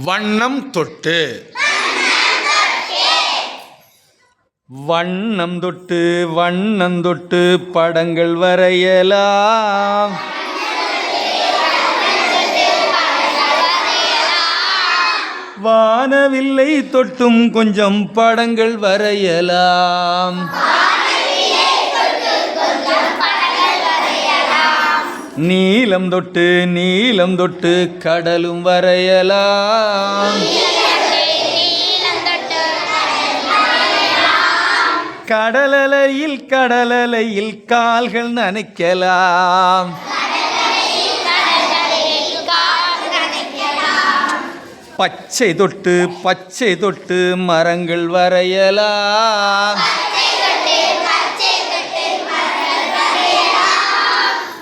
வண்ணம் தொட்டு வண்ணம் தொட்டு வண்ணம் தொட்டு படங்கள் வரையலாம். வானவில்லை தொட்டும் கொஞ்சம் படங்கள் வரையலாம். நீலம் தொட்டு கடலும் வரையலாம். கடலலையில் கால்கள் நனைக்கலாம். பச்சை தொட்டு மரங்கள் வரையலாம்.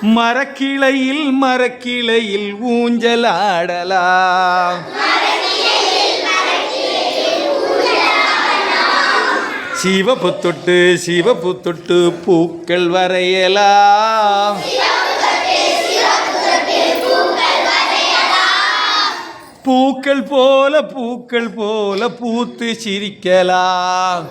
மரக்கிளையில் ஊஞ்சலாடலாம். சிவப்பு தொட்டு பூக்கள் வரையலாம். பூக்கள் போல பூத்து சிரிக்கலாம்.